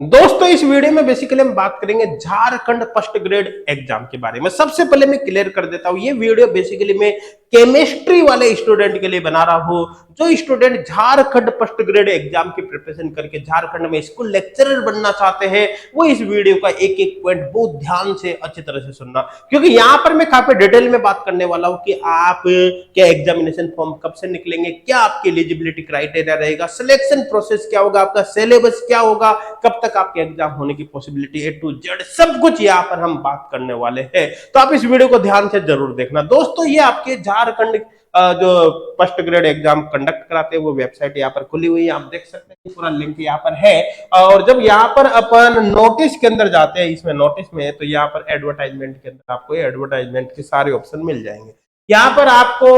दोस्तों इस वीडियो में बेसिकली हम बात करेंगे झारखंड फर्स्ट ग्रेड एग्जाम के बारे में। सबसे पहले मैं क्लियर कर देता हूं, ये वीडियो बेसिकली मैं केमिस्ट्री वाले स्टूडेंट के लिए बना रहा हूं, जो student Jharkhand first grade exam की प्रिपरेशन करके झारखंड में स्कूल लेक्चरर बनना चाहते हैं। वो इस वीडियो का एक एक पॉइंट बहुत ध्यान से अच्छी तरह से सुनना, क्योंकि यहाँ पर मैं काफी डिटेल में बात करने वाला हूँ कि आप क्या एग्जामिनेशन फॉर्म कब से निकलेंगे, क्या आपकी एलिजिबिलिटी क्राइटेरिया रहेगा, सिलेक्शन प्रोसेस क्या होगा, आपका सिलेबस क्या होगा, कब तक आपके एग्जाम होने की पॉसिबिलिटी ए टू जेड सब कुछ यहाँ पर हम बात करने वाले हैं। तो आप इस वीडियो को ध्यान से जरूर देखना। दोस्तों ये आपके झारखंड जो फर्स्ट ग्रेड एग्जाम कंडक्ट कराते हैं वो वेबसाइट यहाँ पर खुली हुई है, आप देख सकते हैं, पूरा लिंक यहाँ पर है। और जब यहाँ पर अपन नोटिस के अंदर जाते हैं, इसमें नोटिस में तो यहाँ पर एडवर्टाइजमेंट के अंदर आपको एडवर्टाइजमेंट के सारे ऑप्शन मिल जाएंगे। यहाँ पर आपको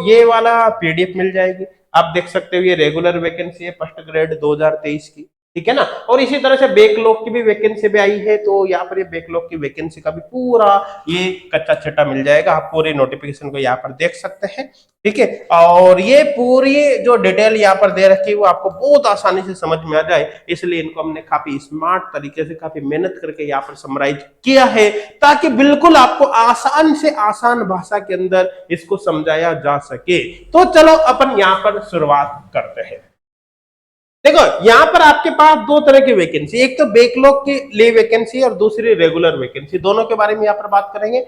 ये वाला पीडीएफ मिल जाएगी, आप देख सकते हो। ये रेगुलर वैकेंसी है फर्स्ट ग्रेड 2023 की, ठीक है ना। और इसी तरह से बैकलॉग की भी वैकेंसी भी आई है, तो यहाँ पर ये बैकलॉग की वैकेंसी का भी पूरा ये कच्चा छट्टा मिल जाएगा, आप पूरे नोटिफिकेशन को यहाँ पर देख सकते हैं, ठीक है। और ये पूरी जो डिटेल यहाँ पर दे रखी है वो आपको बहुत आसानी से समझ में आ जाए, इसलिए इनको हमने काफी स्मार्ट तरीके से काफी मेहनत करके यहाँ पर समराइज किया है, ताकि बिल्कुल आपको आसान से आसान भाषा के अंदर इसको समझाया जा सके। तो चलो अपन यहाँ पर शुरुआत करते हैं। देखो यहाँ पर आपके पास दो तरह की वैकेंसी, एक तो बैकलॉग के लिए वैकेंसी और दूसरी रेगुलर वैकेंसी, दोनों के बारे में यहाँ पर बात करेंगे।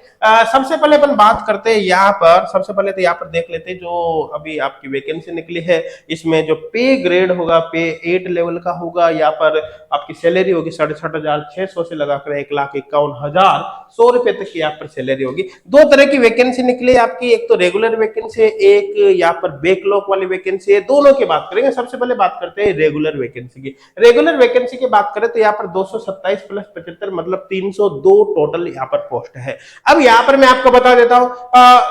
सबसे पहले अपन बात करते हैं यहाँ पर, सबसे पहले तो यहाँ पर देख लेते हैं जो अभी आपकी वैकेंसी निकली है। इसमें जो पे ग्रेड होगा, पे 8 लेवल का होगा। यहाँ पर आपकी सैलरी होगी 67,600 से लगाकर 1,51,100 तक की यहाँ पर सैलरी होगी। दो तरह की वैकेंसी निकली आपकी, एक तो रेगुलर वैकेंसी है, एक यहाँ पर बैकलॉग वाली वैकेंसी है। दोनों की बात करेंगे। सबसे पहले बात करते हैं रेगुलर वैकेंसी की। रेगुलर वैकेंसी की बात करें तो यहाँ पर 227 प्लस 75 मतलब 302 टोटल यहाँ पर पोस्ट है। अब यहाँ पर मैं आपको बता देता हूँ,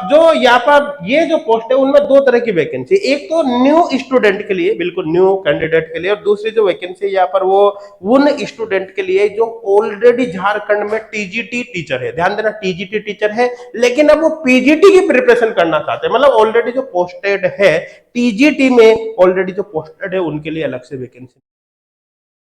जो यहाँ पर ये जो पोस्ट है उनमें दो तरह की वैकेंसी, एक तो न्यू स्टूडेंट के लिए, बिल्कुल न्यू कैंडिडेट के लिए, और दूसरी जो वैकेंसी यहाँ पर वो उन स्टूडेंट के लिए जो ऑलरेडी झारखंड में टीजीटी टीचर है। ध्यान देना, टीजीटी टीचर है, लेकिन अब वो पीजीटी की प्रिपरेशन करना चाहते हैं, मतलब ऑलरेडी जो पोस्टेड है टीजीटी में, ऑलरेडी जो पोस्टेड है उनके लिए अलग से वैकेंसी।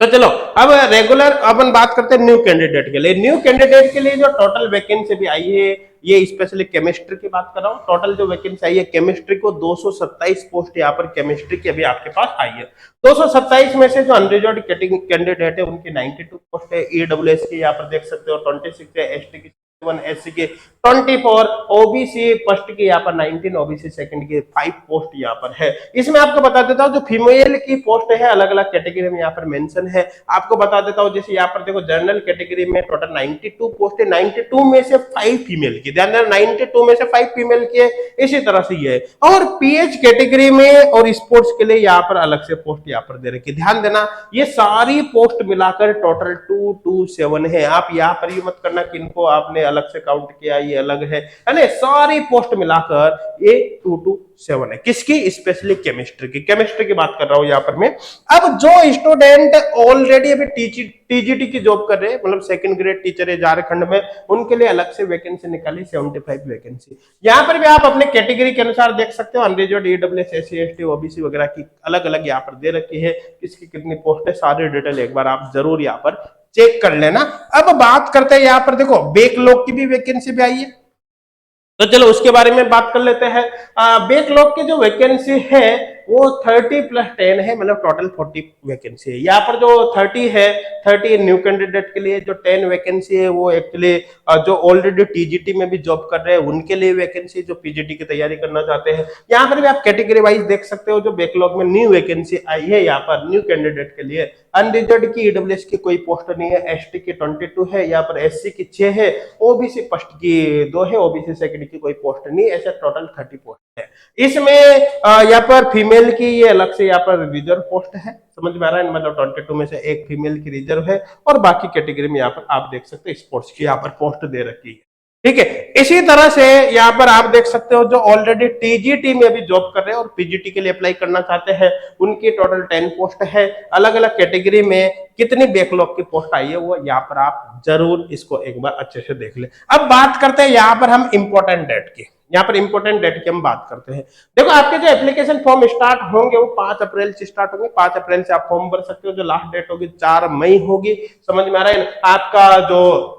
तो चलो अब रेगुलर अपन बात करते हैं न्यू कैंडिडेट के लिए। न्यू कैंडिडेट के लिए जो टोटल वैकेंसी भी आई है, ये स्पेशली केमिस्ट्री की बात कर रहा हूँ। टोटल जो वैकेंसी आई है केमिस्ट्री को 227 पोस्ट यहाँ पर केमिस्ट्री की अभी आपके पास आई है। 227 में से जो अनरिजर्व्ड कैंडिडेट है उनकी 92 पोस्ट है। ईडब्ल्यूएस की यहाँ पर देख सकते हो 26 है, एसटी की 7, एससी के 24, ओबीसी फर्स्ट की यहाँ पर 19, ओबीसी सेकंड की 5 पोस्ट यहाँ पर है। इसमें आपको बता देता हूँ जो फीमेल की पोस्ट है अलग अलग कैटेगरी में यहाँ पर मेंशन है। आपको बता देता हूँ, जैसे यहाँ पर देखो जनरल कैटेगरी में टोटल 92 पोस्ट है, 92 में से 5 फीमेल की, ध्यान देना 92 में से 5 फीमेल की है। इसी तरह से ये है। और पीएच कैटेगरी में और स्पोर्ट्स के लिए यहाँ पर अलग से पोस्ट यहाँ पर दे रखी, ध्यान देना ये सारी पोस्ट मिलाकर टोटल 227 है। आप यहाँ पर ये मत करना कि इनको आपने अलग से काउंट किया, ये अलग है ना, सारी पोस्ट मिलाकर ये 227 है। किसकी? स्पेशली केमिस्ट्री की। केमिस्ट्री की बात कर रहा हूं यहां पर मैं। अब जो स्टूडेंट ऑलरेडी अभी टीजीटी की जॉब कर रहे हैं, मतलब सेकंड ग्रेड टीचर है झारखंड में, उनके लिए अलग से वैकेंसी निकाली 75 वैकेंसी। यहां पर भी आप अपने कैटेगरी के अनुसार देख सकते हो, unreserved, EWS, SC, ST, OBC वगैरह की अलग अलग यहाँ पर दे रखी है। किसकी कितनी पोस्ट है सारी डिटेल एक बार आप जरूर यहाँ पर चेक कर लेना। अब बात करते हैं यहाँ पर देखो बैकलॉग की भी वैकेंसी भी आई है, तो चलो उसके बारे में बात कर लेते हैं। बैकलॉग की जो वैकेंसी है वो 30 प्लस 10 है, मतलब टोटल 40 वैकेंसी है। यहाँ पर जो 30 है, 30 न्यू कैंडिडेट के लिए, जो 10 वैकेंसी है वो एक्चुअली जो ऑलरेडी टीजीटी में भी जॉब कर रहे हैं उनके लिए वैकेंसी, जो पीजीटी की तैयारी करना चाहते हैं। यहाँ पर भी आप कैटेगरी वाइज देख सकते हो, जो बैकलॉग में न्यू वैकेंसी आई है यहाँ पर न्यू कैंडिडेट के लिए। अनरिजर्व्ड की, ईडब्ल्यूएस की कोई पोस्ट नहीं है, एसटी की 22 है, यहाँ पर एससी की 6 है, ओबीसी फर्स्ट की 2 है, ओबीसी सेकंड की कोई पोस्ट नहीं, ऐसे टोटल 30 पोस्ट है। इसमें यहाँ पर फीमेल की ये अलग से यहाँ पर रिजर्व पोस्ट है, समझ में आ रहा है, मतलब 22 में से एक फीमेल की रिजर्व है, और बाकी कैटेगरी में यहाँ पर आप देख सकते हैं स्पोर्ट्स की यहाँ पर पोस्ट दे रखी है, ठीक है। इसी तरह से यहाँ पर आप देख सकते हो जो ऑलरेडी टीजीटी में अभी जॉब कर रहे हैं और पीजीटी के लिए अप्लाई करना चाहते हैं, उनकी टोटल 10 पोस्ट है। अलग अलग कैटेगरी में कितनी बैकलॉग की पोस्ट आई है वो यहाँ पर आप जरूर इसको एक बार अच्छे से देख ले। अब बात करते हैं यहाँ पर हम इंपॉर्टेंट डेट की। यहाँ पर इंपॉर्टेंट डेट की हम बात करते हैं। देखो आपके जो एप्लीकेशन फॉर्म स्टार्ट होंगे वो 5 अप्रैल से स्टार्ट होंगे। 5 अप्रैल से आप फॉर्म भर सकते हो। जो लास्ट डेट होगी 4 मई होगी। समझ में आ रहा है? आपका जो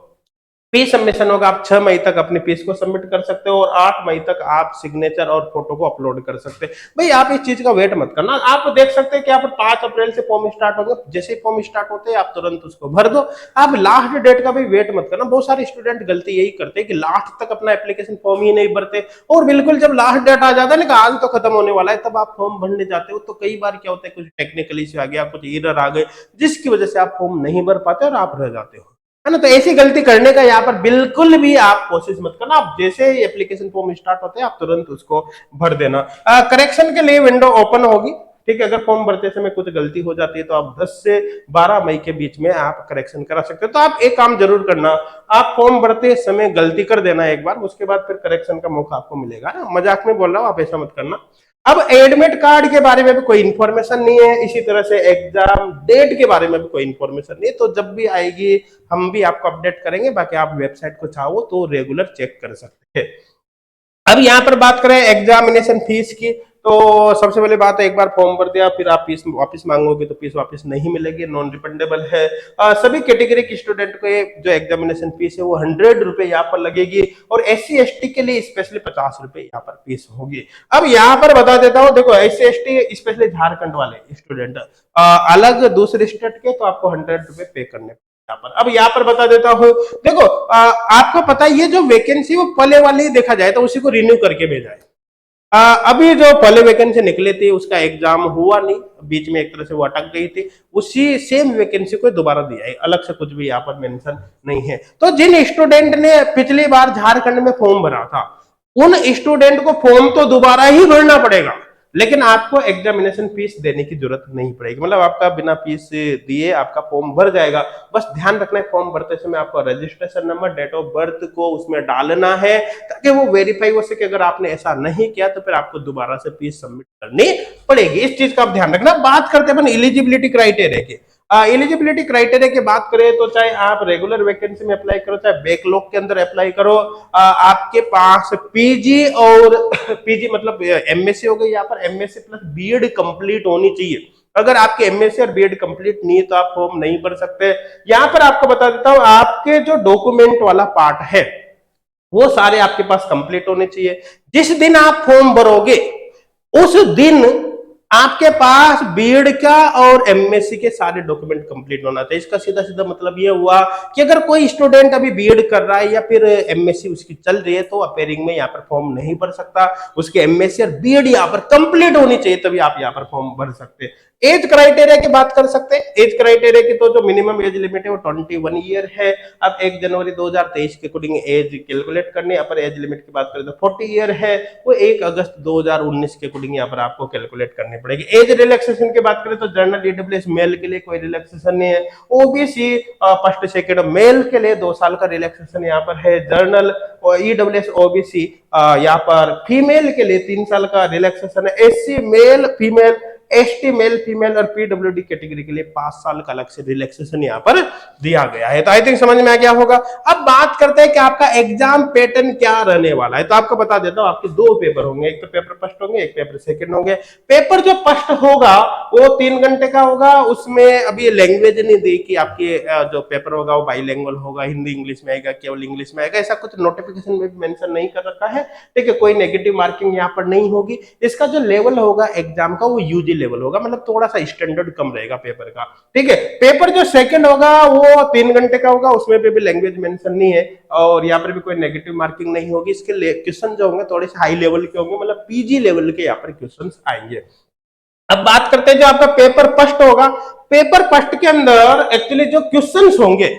फीस सबमिशन होगा, आप 6 मई तक अपनी फीस को सबमिट कर सकते हो और 8 मई तक आप सिग्नेचर और फोटो को अपलोड कर सकते हैं। भाई आप इस चीज का वेट मत करना। आप देख सकते हैं कि आप 5 अप्रैल से फॉर्म स्टार्ट होंगे। जैसे ही फॉर्म स्टार्ट होते हैं आप तुरंत उसको भर दो। आप लास्ट डेट का भी वेट मत करना। बहुत सारे स्टूडेंट गलती यही करते हैं कि लास्ट तक अपना एप्लीकेशन फॉर्म ही नहीं भरते और बिल्कुल जब लास्ट डेट आ जाता है ना, आज तो खत्म होने वाला है, तब आप फॉर्म भरने जाते हो तो कई बार क्या होता है, कुछ टेक्निकली से आ गया, कुछ एरर आ गए, जिसकी वजह से आप फॉर्म नहीं भर पाते और आप रह जाते हो, है ना। तो ऐसी गलती करने का यहाँ पर बिल्कुल भी आप कोशिश मत करना। आप जैसे ही एप्लीकेशन फॉर्म स्टार्ट होते हैं आप तुरंत उसको भर देना। करेक्शन के लिए विंडो ओपन होगी, ठीक है। अगर फॉर्म भरते समय कुछ गलती हो जाती है तो आप 10 से 12 मई के बीच में आप करेक्शन करा सकते हो। तो आप एक काम जरूर करना, आप फॉर्म भरते समय गलती कर देना एक बार, उसके बाद फिर करेक्शन का मौका आपको मिलेगा ना। मजाक में बोल रहा हूं, आप ऐसा मत करना। अब एडमिट कार्ड के बारे में भी कोई इंफॉर्मेशन नहीं है, इसी तरह से एग्जाम डेट के बारे में भी कोई इंफॉर्मेशन नहीं है। तो जब भी आएगी हम भी आपको अपडेट करेंगे। बाकी आप वेबसाइट को चाहो तो रेगुलर चेक कर सकते हैं। अब यहाँ पर बात करें एग्जामिनेशन फीस की, तो सबसे पहले बात है, एक बार फॉर्म भर दिया फिर आप फीस वापस मांगोगे तो फीस वापस नहीं मिलेगी, नॉन रिफंडेबल है। सभी कैटेगरी के स्टूडेंट को जो एग्जामिनेशन फीस है वो 100 रुपए यहाँ पर लगेगी और SC ST के लिए स्पेशली 50 रुपए यहाँ पर फीस होगी। अब यहाँ पर बता देता हूँ, देखो SC ST स्पेशली झारखंड वाले स्टूडेंट अलग दूसरे स्टेट के तो आपको 100 रुपए पे करने यहाँ पर। अब यहाँ पर बता देता हूँ, देखो आपको पता है ये जो वैकेंसी वो पहले वाली ही देखा जाए तो उसी को रिन्यू करके भेजा है। अभी जो पहले वैकेंसी निकले थे उसका एग्जाम हुआ नहीं, बीच में एक तरह से वो अटक गई थी, उसी सेम वैकेंसी को दोबारा दिया है, अलग से कुछ भी यहाँ पर मेंशन नहीं है। तो जिन स्टूडेंट ने पिछली बार झारखंड में फॉर्म भरा था उन स्टूडेंट को फॉर्म तो दोबारा ही भरना पड़ेगा, लेकिन आपको एग्जामिनेशन फीस देने की जरूरत नहीं पड़ेगी। मतलब आपका बिना फीस दिए आपका फॉर्म भर जाएगा। बस ध्यान रखना है फॉर्म भरते समय आपको registration number, date of birth को उसमें डालना है ताकि वो वेरीफाई हो सके। अगर आपने ऐसा नहीं किया तो फिर आपको दोबारा से फीस सबमिट करनी पड़ेगी। इस चीज का आप ध्यान रखना। बात करते हैं अपन एलिजिबिलिटी क्राइटेरिया की। एलिजिबिलिटी क्राइटेरिया की बात करें तो चाहे आप रेगुलर वैकेंसी में अप्लाई करो चाहे बैकलॉग के अंदर अप्लाई करो, आपके पास पीजी और पीजी मतलब एमएससी हो गई, यहाँ पर एमएससी प्लस बीएड कंप्लीट होनी चाहिए। अगर आपके एमएससी और बीएड कंप्लीट नहीं है तो आप फॉर्म नहीं भर सकते। यहाँ पर आपको बता देता हूं, आपके जो डॉक्यूमेंट वाला पार्ट है वो सारे आपके पास कंप्लीट होने चाहिए। जिस दिन आप फॉर्म भरोगे उस दिन आपके पास बीएड का और एमएससी के सारे डॉक्यूमेंट कंप्लीट होना चाहिए। इसका सीधा सीधा मतलब ये हुआ कि अगर कोई स्टूडेंट अभी बीएड कर रहा है या फिर एमएससी उसकी चल रही है तो अपेयरिंग में यहाँ पर फॉर्म नहीं भर सकता। उसके एमएससी और बीएड यहाँ पर कंप्लीट होनी चाहिए तभी आप यहाँ पर फॉर्म भर सकते हैं। एज क्राइटेरिया की बात कर सकते हैं। एज क्राइटेरिया की तो जो मिनिमम एज लिमिट है वो 21 ईयर है। अब 1 जनवरी 2023 के अकॉर्डिंग एज कैलकुलेट करनी है। अपर एज लिमिट की बात करें तो 40 ईयर है, वो 1 अगस्त 2019 के अकॉर्डिंग यहाँ पर आपको कैलकुलेट करनी पड़ेगी। एज रिलैक्सेशन की बात करें तो जनरल ईडब्ल्यूएस मेल के लिए कोई रिलैक्सेशन नहीं है। ओबीसी फर्स्ट सेकेंड मेल के लिए 2 साल का रिलैक्सेशन यहाँ पर है। जनरल और ईडब्ल्यूएस ओबीसी यहाँ पर फीमेल के लिए 3 साल का रिलैक्सेशन है। SC male female, ST male female और पीडब्ल्यूडी कैटेगरी के लिए 5 साल का अलग से रिलैक्सेशन यहाँ पर दिया गया है। तो आई थिंक समझ में आ गया होगा। अब बात करते हैं कि आपका एग्जाम पैटर्न क्या रहने वाला है। तो आपको बता देता हूं, आपके 2 पेपर होंगे, एक तो पेपर फर्स्ट होंगे, एक पेपर सेकंड होंगे। पेपर जो फर्स्ट होगा वो 3 घंटे का होगा। उसमें अभी लैंग्वेज नहीं दी कि आपके जो पेपर होगा वो बाइलिंगुअल होगा, हिंदी इंग्लिश में आएगा, केवल इंग्लिश में आएगा, ऐसा कुछ नोटिफिकेशन में भी मेंशन नहीं कर रखा है। ठीक है, कोई नेगेटिव मार्किंग यहाँ पर नहीं होगी। इसका जो लेवल होगा एग्जाम का वो यूजी लेवल होगा, मतलब थोड़ा सा स्टैंडर्ड कम रहेगा पेपर का। ठीक है, पेपर जो सेकंड होगा वो 3 घंटे का होगा, उसमें भी लैंग्वेज मेंशन नहीं है और यहाँ पर भी कोई नेगेटिव मार्किंग नहीं होगी। इसके क्वेश्चन जो होंगे थोड़े से हाई लेवल के होंगे, मतलब पीजी लेवल के यहाँ पर क्वेश्चन आएंगे। अब बात करते हैं जो आपका पेपर फर्स्ट होगा। पेपर फर्स्ट के अंदर एक्चुअली जो क्वेश्चंस होंगे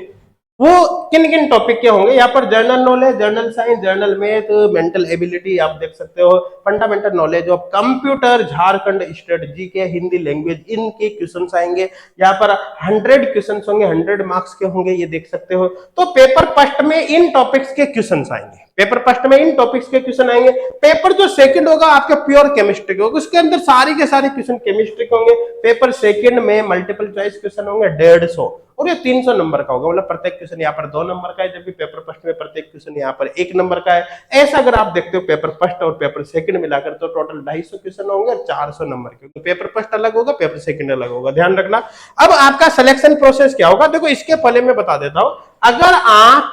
वो किन किन टॉपिक के होंगे। यहाँ पर general knowledge, general science, general math, mental ability आप देख सकते हो, fundamental knowledge of computer, Jharkhand state GK, Hindi language, इनके क्वेश्चंस आएंगे। यहाँ पर 100 क्वेश्चंस होंगे, 100 मार्क्स के होंगे, ये देख सकते हो। तो पेपर फर्स्ट में इन टॉपिक्स के क्वेश्चंस आएंगे, पेपर फर्स्ट में इन टॉपिक्स के क्वेश्चन आएंगे। पेपर जो सेकंड होगा आपका प्योर केमिस्ट्री के होगा, उसके अंदर सारी के सारे क्वेश्चन केमिस्ट्री के होंगे। पेपर सेकंड में मल्टीपल चॉइस क्वेश्चन होंगे 150 और ये 300 नंबर का होगा, मतलब प्रत्येक क्वेश्चन यहाँ पर 2 नंबर का है, जबकि पेपर फर्स्ट में प्रत्येक क्वेश्चन यहाँ पर 1 नंबर का है। ऐसा अगर आप देखते हो पेपर फर्स्ट और पेपर सेकंड मिलाकर तो टोटल 250 क्वेश्चन होंगे और 400 नंबर के, तो पेपर फर्स्ट अलग होगा, पेपर सेकंड अलग होगा, ध्यान रखना। अब आपका सिलेक्शन प्रोसेस क्या होगा, देखो इसके पहले मैं बता देता हूं, अगर आप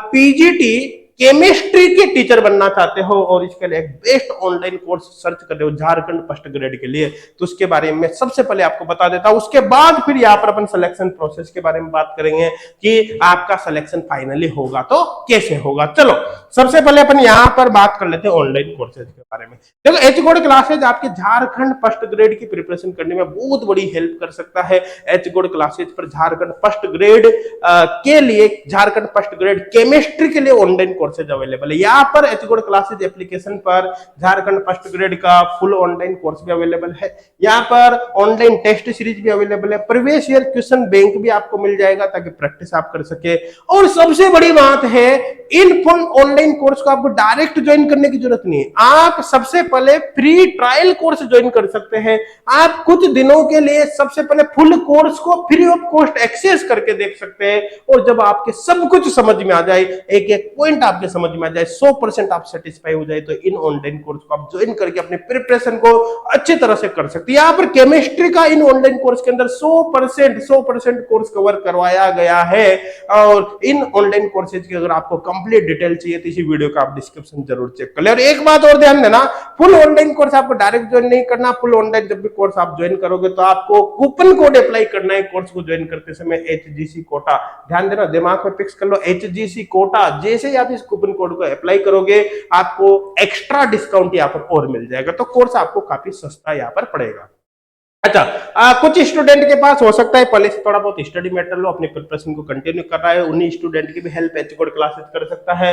पीजीटी केमिस्ट्री के टीचर बनना चाहते हो और इसके लिए एक बेस्ट ऑनलाइन कोर्स सर्च कर रहे हो झारखंड फर्स्ट ग्रेड के लिए, तो उसके बारे में सबसे पहले आपको बता देता हूं। उसके बाद फिर यहाँ पर अपन सिलेक्शन प्रोसेस के बारे में बात करेंगे कि आपका सिलेक्शन फाइनली होगा तो कैसे होगा। चलो सबसे पहले अपन यहाँ पर बात कर लेते हैं ऑनलाइन कोर्सेज के बारे में। देखो एचगोड क्लासेज आपके झारखंड फर्स्ट ग्रेड की प्रिपरेशन करने में बहुत बड़ी हेल्प कर सकता है। एचगोड क्लासेज पर झारखंड फर्स्ट ग्रेड के लिए, झारखंड फर्स्ट ग्रेड केमिस्ट्री के लिए ऑनलाइन कोर्सेज अवेलेबल है। यहाँ पर एचगोड क्लासेज एप्लीकेशन पर झारखंड फर्स्ट ग्रेड का फुल ऑनलाइन कोर्स भी अवेलेबल है। यहाँ पर ऑनलाइन टेस्ट सीरीज भी अवेलेबल है, प्रीवियस ईयर क्वेश्चन बैंक भी आपको मिल जाएगा ताकि प्रैक्टिस आप कर सके। और सबसे बड़ी बात है, इन फुल ऑनलाइन कोर्स को आपको डायरेक्ट ज्वाइन करने की जरूरत नहीं है, आप सबसे पहले फ्री ट्रायल कोर्स ज्वाइन कर सकते हैं। आप कुछ दिनों के लिए सबसे पहले फुल कोर्स को फ्री ऑफ कॉस्ट एक्सेस करके देख सकते हैं, और जब आपके सब कुछ समझ में आ जाए, एक एक पॉइंट आपके समझ में आ जाए, 100% आप सेटिस्फाई हो जाए, तो इन ऑनलाइन कोर्स को आप ज्वाइन करके अपने प्रिपरेशन को अच्छी तरह से कर सकते हैं। यहाँ पर केमिस्ट्री का इन ऑनलाइन कोर्स के अंदर 100% कोर्स कवर करवाया गया है, और इन ऑनलाइन कोर्सेज की अगर आपको कंप्लीट डिटेल चाहिए तो इसी वीडियो का आप डिस्क्रिप्शन जरूर चेक कर ले। और एक बात और ध्यान देना, फुल ऑनलाइन कोर्स आपको डायरेक्ट ज्वाइन नहीं करना, फुल ऑनलाइन जब भी कोर्स आप ज्वाइन करोगे तो आपको कूपन कोड अप्लाई करना है कोर्स को ज्वाइन करते समय, HGC कोटा। ध्यान देना, दिमाग में फिक्स कर लो, HGC कोटा। जैसे ही आप इस कूपन कोड को अप्लाई करोगे आपको एक्स्ट्रा डिस्काउंट यहाँ पर और मिल जाएगा, तो कोर्स आपको काफी सस्ता यहाँ पर पड़ेगा। अच्छा, कुछ स्टूडेंट के पास हो सकता है पहले से थोड़ा बहुत स्टडी मटेरियल अपने प्रिपरेशन को कंटिन्यू कर रहा है, उन्हीं स्टूडेंट की भी हेल्प एचगोड क्लासेज कर सकता है।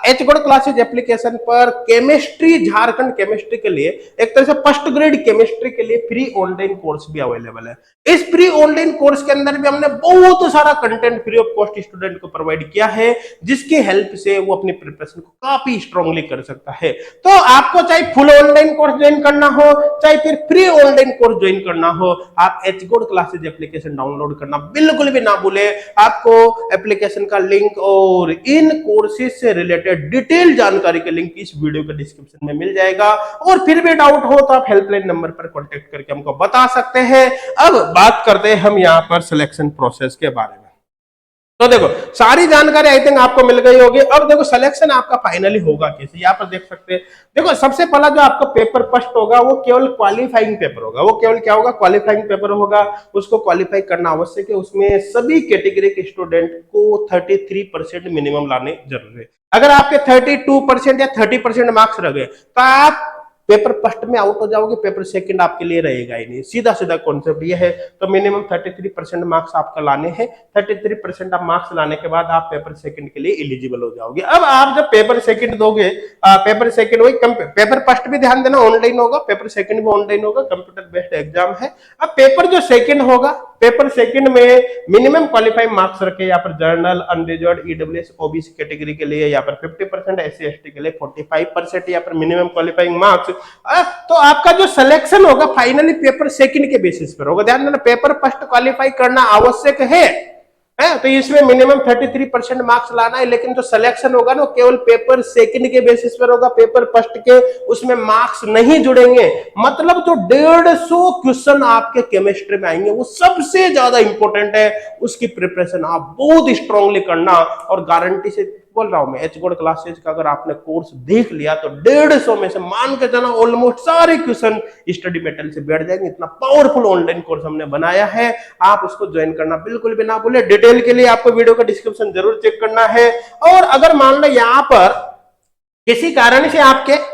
एचगोड क्लासेज एप्लीकेशन पर केमिस्ट्री, झारखंड केमिस्ट्री के लिए एक तरह से फर्स्ट ग्रेड केमिस्ट्री के लिए फ्री ऑनलाइन कोर्स भी अवेलेबल है। इस फ्री ऑनलाइन कोर्स के अंदर भी हमने बहुत सारा content free of cost student को प्रोवाइड किया है, जिसकी हेल्प से वो अपने प्रिपरेशन को काफी स्ट्रांगली कर सकता है। तो आपको चाहे फुल ऑनलाइन कोर्स ज्वाइन करना हो, चाहे फिर फ्री ऑनलाइन कोर्स ज्वाइन करना हो, आप एचगोड क्लासेज एप्लीकेशन डाउनलोड करना बिल्कुल भी ना भूले। आपको एप्लीकेशन का लिंक और इन कोर्सेज से रिलेटेड डिटेल जानकारी के लिंक इस वीडियो के डिस्क्रिप्शन में मिल जाएगा, और फिर भी डाउट हो तो आप हेल्पलाइन नंबर पर कॉन्टेक्ट करके हमको बता सकते हैं। अब बात करते हैं हम यहाँ पर सिलेक्शन प्रोसेस के बारे में। तो देखो सारी जानकारी आई थिंक आपको मिल गई होगी। अब देखो सिलेक्शन आपका फाइनली होगा कैसे, यहाँ पर देख सकते हैं। देखो सबसे पहला जो आपका पेपर फर्स्ट होगा वो केवल क्वालिफाइंग पेपर होगा। वो केवल क्या होगा, क्वालिफाइंग पेपर होगा। उसको क्वालिफाई करना आवश्यक है, उसमें सभी कैटेगरी के स्टूडेंट को 33% मिनिमम लाने जरूरी है। अगर आपके 32% या 30% मार्क्स रह गए तो आप पेपर फर्स्ट में आउट हो जाओगे, पेपर सेकंड आपके लिए रहेगा ही नहीं। सीधा सीधा कॉन्सेप्ट ये है। तो मिनिमम 33% मार्क्स आपका लाने हैं। 33% आप मार्क्स लाने के बाद आप पेपर सेकंड के लिए एलिजिबल हो जाओगे। अब आप जब पेपर सेकंड दोगे, पेपर सेकंड वही पेपर फर्स्ट भी ध्यान देना ऑनलाइन होगा, पेपर सेकंड भी ऑनलाइन होगा, कंप्यूटर बेस्ड एग्जाम है। अब पेपर जो सेकंड होगा, पेपर सेकंड में मिनिमम क्वालिफाइंग मार्क्स रखे यहाँ पर journal, unreserved, EWS, OBC category के लिए यहाँ पर 50%, एससी एसटी के लिए 45% यहाँ पर मिनिमम क्वालिफाइंग मार्क्स। तो आपका जो सिलेक्शन होगा फाइनली पेपर सेकंड के बेसिस पर होगा। ध्यान देना, पेपर फर्स्ट क्वालिफाई करना आवश्यक है, तो इसमें मिनिमम 33% मार्क्स लाना है, लेकिन जो सिलेक्शन होगा ना केवल पेपर सेकंड के बेसिस पर होगा। पेपर फर्स्ट के उसमें मार्क्स नहीं जुड़ेंगे। मतलब जो 150 क्वेश्चन आपके केमिस्ट्री में आएंगे वो सबसे ज्यादा इंपॉर्टेंट है, उसकी प्रिपरेशन आप बहुत स्ट्रांगली करना। और गारंटी से बोल रहा हूं मैं, एचगोड क्लासेज का अगर आपने कोर्स देख लिया तो 150 में से मान के चलना ऑलमोस्ट सारे क्वेश्चन स्टडी मटेरियल से बैठ जाएंगे। इतना पावरफुल ऑनलाइन कोर्स हमने बनाया है, आप उसको ज्वाइन करना बिल्कुल भी ना भूले। डिटेल के लिए आपको वीडियो का डिस्क्रिप्शन जरूर चेक करना है। और अगर मान लो यहाँ पर किसी कारण से आपके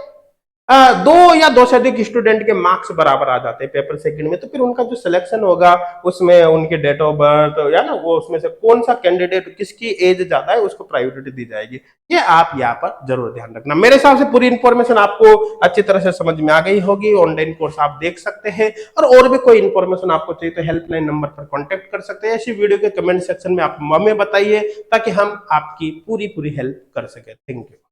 2 या 2 से अधिक स्टूडेंट के मार्क्स बराबर आ जाते हैं पेपर सेकंड में, तो फिर उनका जो सिलेक्शन होगा उसमें उनके डेट ऑफ बर्थ या ना वो उसमें से कौन सा कैंडिडेट किसकी एज ज्यादा है उसको प्रायोरिटी दी जाएगी। ये आप यहाँ पर जरूर ध्यान रखना। मेरे हिसाब से पूरी इंफॉर्मेशन आपको अच्छी तरह से समझ में आ गई होगी। ऑनलाइन कोर्स आप देख सकते हैं, और भी कोई इंफॉर्मेशन आपको चाहिए तो हेल्पलाइन नंबर पर कॉन्टेक्ट कर सकते हैं। इसी वीडियो के कमेंट सेक्शन में आप हमें बताइए ताकि हम आपकी पूरी हेल्प कर सके। Thank you.